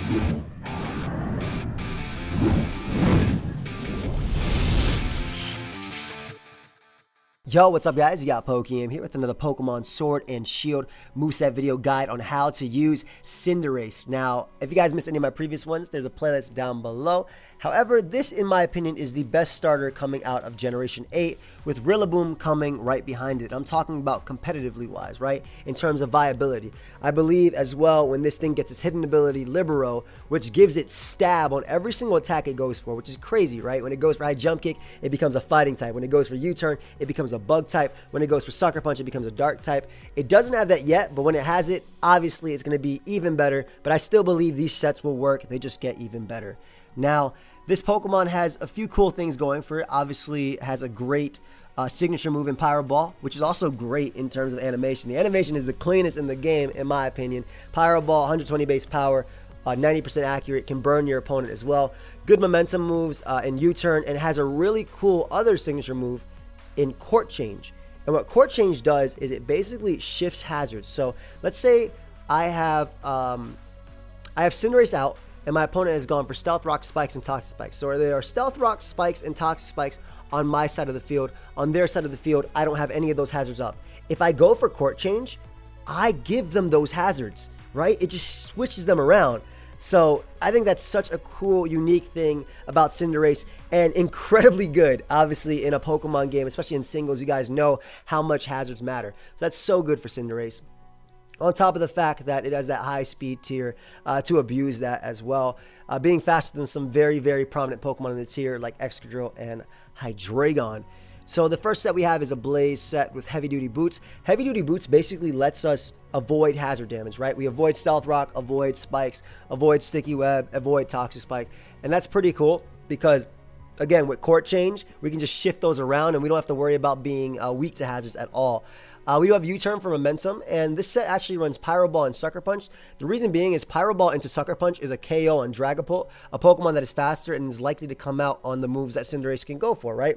Yo, what's up guys? You got pokeaim here with another Pokemon Sword and Shield moveset video guide on how to use Cinderace. Now, if you guys missed any of my previous ones, there's a playlist down below. However, this in my opinion is the best starter coming out of Generation 8 with Rillaboom coming right behind it. I'm talking about competitively wise, right? In terms of viability. I believe as well when this thing gets its hidden ability, Libero, which gives it stab on every single attack it goes for, which is crazy, right? When it goes for high jump kick, it becomes a fighting type. When it goes for U-turn, it becomes a bug type. When it goes for sucker punch, it becomes a dark type. It doesn't have that yet, but when it has it, obviously it's going to be even better. But I still believe these sets will work. They just get even better. Now, this Pokemon has a few cool things going for it. Obviously, it has a great signature move in Pyro Ball, which is also great in terms of animation. The animation is the cleanest in the game, in my opinion. Pyro Ball, 120 base power, 90% accurate, can burn your opponent as well. Good momentum moves in U-turn, and has a really cool other signature move in Court Change. And what Court Change does is it basically shifts hazards. So let's say I have Cinderace out, and my opponent has gone for Stealth Rock Spikes and Toxic Spikes. So there are Stealth Rock Spikes and Toxic Spikes on my side of the field. On their side of the field, I don't have any of those hazards up. If I go for Court Change, I give them those hazards, right? It just switches them around. So I think that's such a cool, unique thing about Cinderace, and incredibly good, obviously, in a Pokemon game, especially in singles. You guys know how much hazards matter. So that's so good for Cinderace. On top of the fact that it has that high speed tier to abuse that as well. Being faster than some very, very prominent Pokemon in the tier like Excadrill and Hydreigon. So the first set we have is a Blaze set with Heavy Duty Boots. Heavy Duty Boots basically lets us avoid hazard damage, right? We avoid Stealth Rock, avoid Spikes, avoid Sticky Web, avoid Toxic Spike. And that's pretty cool because, again, with Court Change, we can just shift those around and we don't have to worry about being weak to hazards at all. We do have U-turn for momentum, and this set actually runs Pyro Ball and Sucker Punch. The reason being is Pyro Ball into Sucker Punch is a KO on Dragapult, a Pokemon that is faster and is likely to come out on the moves that Cinderace can go for, right?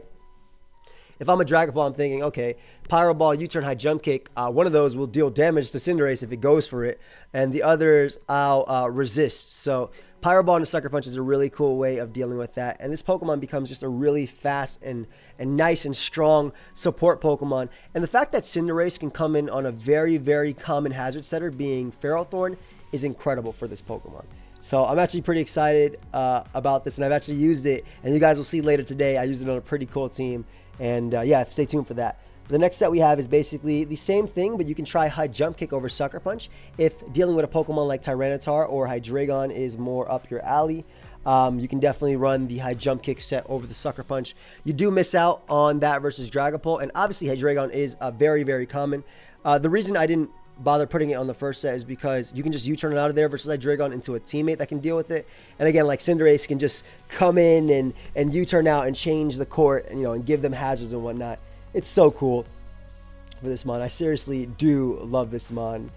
If I'm a Dragapult, I'm thinking, okay, Pyro Ball, U-turn, high jump kick. One of those will deal damage to Cinderace if it goes for it, and the others I'll resist. So Pyro Ball and a Sucker Punch is a really cool way of dealing with that. And this Pokemon becomes just a really fast and nice and strong support Pokemon. And the fact that Cinderace can come in on a very, very common hazard setter, being Ferrothorn, is incredible for this Pokemon. So I'm actually pretty excited about this, and I've actually used it. And you guys will see later today, I used it on a pretty cool team. And yeah, stay tuned for that. The next set we have is basically the same thing, but you can try High Jump Kick over Sucker Punch if dealing with a Pokemon like Tyranitar or Hydreigon is more up your alley. You can definitely run the High Jump Kick set over the Sucker Punch. You do miss out on that versus Dragapult, and obviously Hydreigon is very, very common. The reason I didn't bother putting it on the first set is because you can just U-turn it out of there versus Hydreigon into a teammate that can deal with it. And again, like Cinderace can just come in and U-turn out and change the court, and, and give them hazards and whatnot. It's so cool for this mon. I seriously do love this mon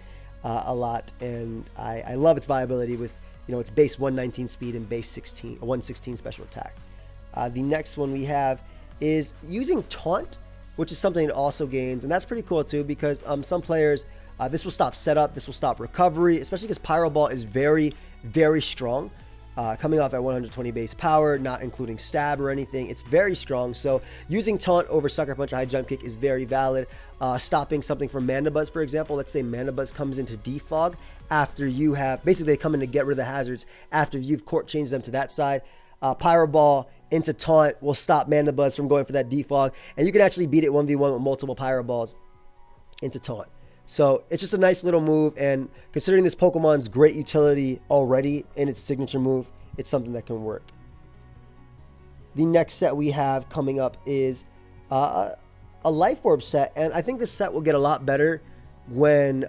a lot, and I love its viability with its base 119 speed and base 116 special attack. The next one we have is using Taunt, which is something it also gains, and that's pretty cool too because some players this will stop setup, this will stop recovery, especially because Pyro Ball is very, very strong. Coming off at 120 base power, not including stab or anything. It's very strong. So using Taunt over Sucker Punch or High Jump Kick is very valid. Stopping something from Mandibuzz, for example. Let's say Mandibuzz comes into Defog after you have, basically they come in to get rid of the hazards after you've Court Changed them to that side. Pyro Ball into Taunt will stop Mandibuzz from going for that Defog. And you can actually beat it 1v1 with multiple Pyro Balls into Taunt. So it's just a nice little move, and considering this Pokemon's great utility already in its signature move, it's something that can work. The next set we have coming up is a Life Orb set, and I think this set will get a lot better when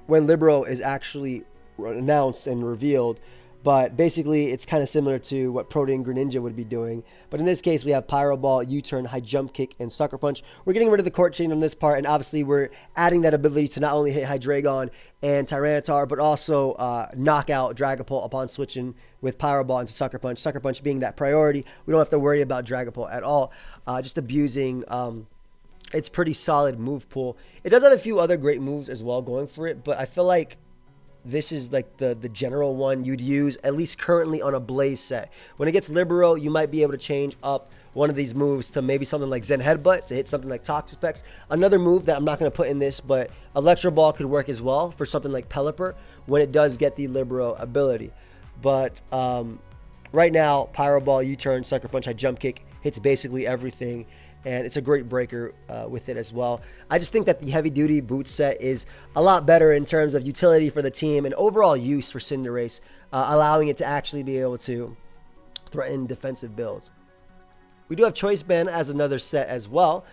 Libero is actually announced and revealed. But basically, it's kind of similar to what Protean Greninja would be doing. But in this case, we have Pyro Ball, U-turn, High Jump Kick, and Sucker Punch. We're getting rid of the Court Chain on this part, and obviously we're adding that ability to not only hit Hydreigon and Tyranitar, but also knock out Dragapult upon switching with Pyro Ball into Sucker Punch. Sucker Punch being that priority, we don't have to worry about Dragapult at all. Just abusing its pretty solid move pool. It does have a few other great moves as well going for it, but I feel like this is like the general one you'd use, at least currently on a Blaze set. When it gets Libero, you might be able to change up one of these moves to maybe something like Zen Headbutt to hit something like Toxapex. Another move that I'm not going to put in this, but Electro Ball could work as well for something like Pelipper when it does get the Libero ability. But right now, Pyro Ball, U-Turn, Sucker Punch, High Jump Kick hits basically everything, and it's a great breaker with it as well. I just think that the heavy duty boot set is a lot better in terms of utility for the team and overall use for Cinderace, allowing it to actually be able to threaten defensive builds. We do have Choice Band as another set as well,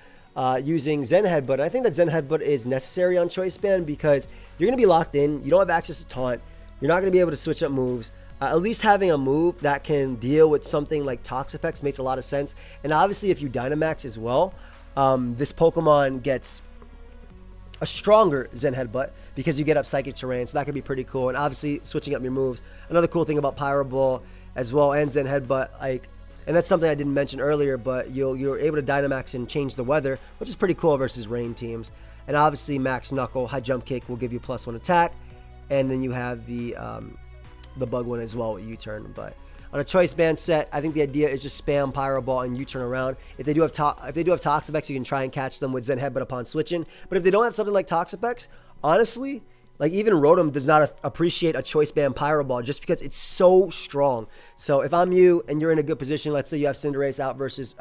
using Zen Headbutt. I think that Zen Headbutt is necessary on Choice Band because you're going to be locked in. You don't have access to taunt. You're not going to be able to switch up moves. At least having a move that can deal with something like Toxapex makes a lot of sense. And obviously, if you Dynamax as well, this Pokemon gets a stronger Zen Headbutt because you get up Psychic Terrain. So that could be pretty cool. And obviously, switching up your moves. Another cool thing about Pyro Ball as well and Zen Headbutt, and that's something I didn't mention earlier, but you're able to Dynamax and change the weather, which is pretty cool versus rain teams. And obviously, Max Knuckle, High Jump Kick will give you +1 attack. And then you have the bug one as well with U-Turn. But on a Choice Band set, I think the idea is just spam Pyro Ball and U-Turn around. If they do have Toxapex, you can try and catch them with Zen Headbutt upon switching. But if they don't have something like Toxapex, honestly, like even Rotom does not appreciate a Choice Band Pyro Ball just because it's so strong. So if I'm you and you're in a good position, let's say you have Cinderace out versus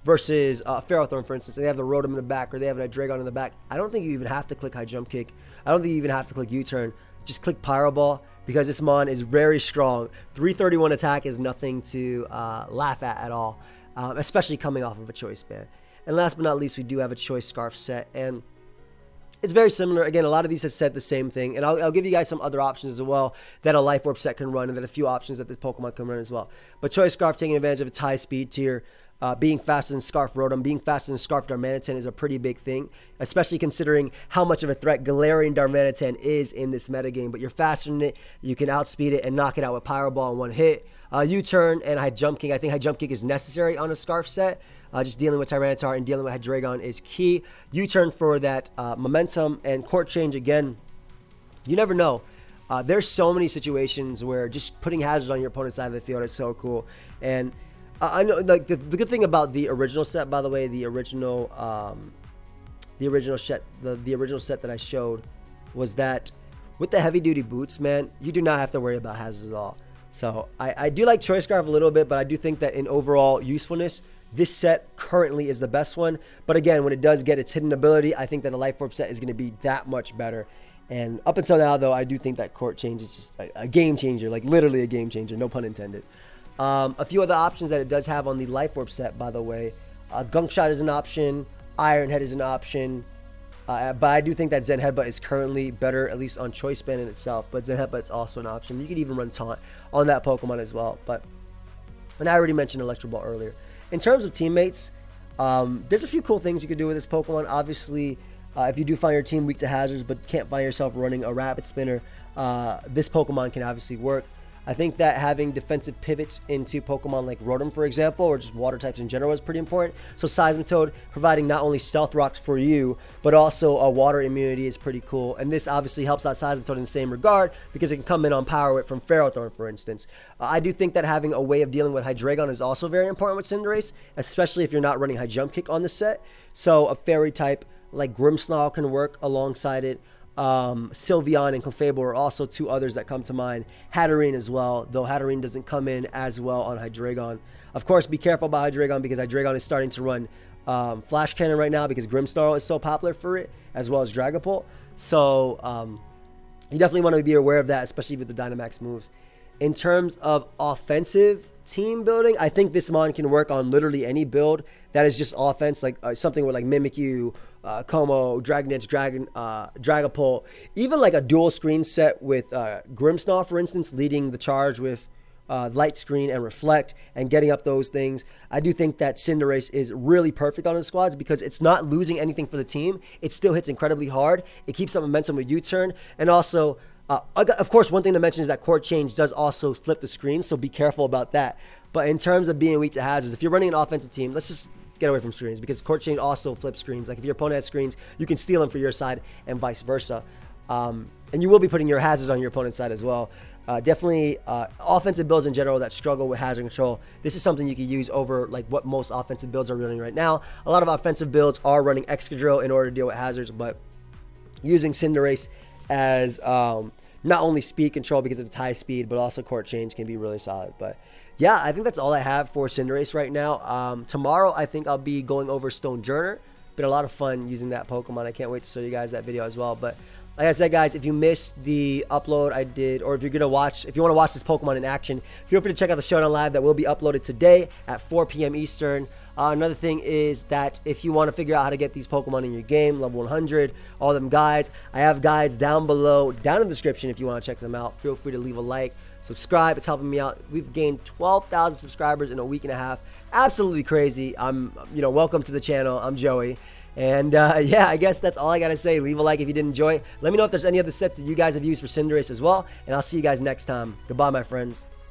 Ferrothorn, for instance, and they have the Rotom in the back or they have a Dragon in the back, I don't think you even have to click High Jump Kick. I don't think you even have to click U-Turn. Just click Pyro Ball because this Mon is very strong. 331 attack is nothing to laugh at all, especially coming off of a Choice Band. And last but not least, we do have a Choice Scarf set, and it's very similar. Again, a lot of these have said the same thing, and I'll give you guys some other options as well that a Life Orb set can run, and that a few options that this Pokemon can run as well. But Choice Scarf, taking advantage of its high speed tier, being faster than Scarf Rotom, being faster than Scarf Darmanitan is a pretty big thing, especially considering how much of a threat Galarian Darmanitan is in this metagame. But you're faster than it, you can outspeed it and knock it out with Pyro Ball in one hit. U-Turn and High Jump Kick. I think High Jump Kick is necessary on a Scarf set. Just dealing with Tyranitar and dealing with Hydreigon is key. U-Turn for that momentum, and Court Change again. You never know. There's so many situations where just putting hazards on your opponent's side of the field is so cool. And I know, like the good thing about the original set, by the way, the original set that I showed was that with the heavy duty boots, man, you do not have to worry about hazards at all. So I do like Choice Scarf a little bit, but I do think that in overall usefulness, this set currently is the best one. But again, when it does get its hidden ability, I think that the Life Orb set is going to be that much better. And up until now, though, I do think that Court Change is just a game changer, like literally a game changer, no pun intended. A few other options that it does have on the Life Orb set, by the way. Gunk Shot is an option. Iron Head is an option. But I do think that Zen Headbutt is currently better, at least on Choice Band in itself. But Zen Headbutt is also an option. You could even run Taunt on that Pokemon as well. And I already mentioned Electro Ball earlier. In terms of teammates, there's a few cool things you could do with this Pokemon. Obviously, if you do find your team weak to hazards but can't find yourself running a Rapid Spinner, this Pokemon can obviously work. I think that having defensive pivots into Pokemon like Rotom, for example, or just water types in general is pretty important. So Seismitoad providing not only Stealth Rocks for you, but also a water immunity is pretty cool. And this obviously helps out Seismitoad in the same regard because it can come in on Power Whip from Ferrothorn, for instance. I do think that having a way of dealing with Hydreigon is also very important with Cinderace, especially if you're not running High Jump Kick on the set. So a Fairy type like Grimmsnarl can work alongside it. Sylveon and Clefable are also two others that come to mind. Hatterene as well, though Hatterene doesn't come in as well on Hydreigon. Of course, be careful about Hydreigon because Hydreigon is starting to run Flash Cannon right now because Grimmsnarl is so popular for it, as well as Dragapult. So you definitely want to be aware of that, especially with the Dynamax moves. In terms of offensive team building, I think this Mon can work on literally any build that is just offense, like something with like Mimikyu, Como, Dragon Edge, Dragapult, even like a dual screen set with Grimmsnarl, for instance, leading the charge with Light Screen and Reflect and getting up those things. I do think that Cinderace is really perfect on his squads because it's not losing anything for the team. It still hits incredibly hard. It keeps up momentum with U-Turn, and also of course, one thing to mention is that Court Change does also flip the screen, so be careful about that. But in terms of being weak to hazards, if you're running an offensive team, let's just get away from screens because Court Change also flips screens. Like if your opponent has screens, you can steal them for your side and vice versa. And you will be putting your hazards on your opponent's side as well. Definitely offensive builds in general that struggle with hazard control. This is something you can use over like what most offensive builds are running right now. A lot of offensive builds are running Excadrill in order to deal with hazards, but using Cinderace as not only speed control because of its high speed, but also court change can be really solid. But yeah, I think that's all I have for Cinderace right now. Tomorrow, I think I'll be going over Stonejourner. Been a lot of fun using that Pokemon. I can't wait to show you guys that video as well. But like I said, guys, if you missed the upload I did, or if you want to watch this Pokemon in action, feel free to check out the Showdown Live that will be uploaded today at 4 p.m. Eastern. Another thing is that if you want to figure out how to get these Pokemon in your game, level 100, all them guides, I have guides down below, down in the description if you want to check them out. Feel free to leave a like, subscribe. It's helping me out. We've gained 12,000 subscribers in a week and a half. Absolutely crazy. Welcome to the channel. I'm Joey. And yeah, I guess that's all I got to say. Leave a like if you did enjoy it. Let me know if there's any other sets that you guys have used for Cinderace as well. And I'll see you guys next time. Goodbye, my friends.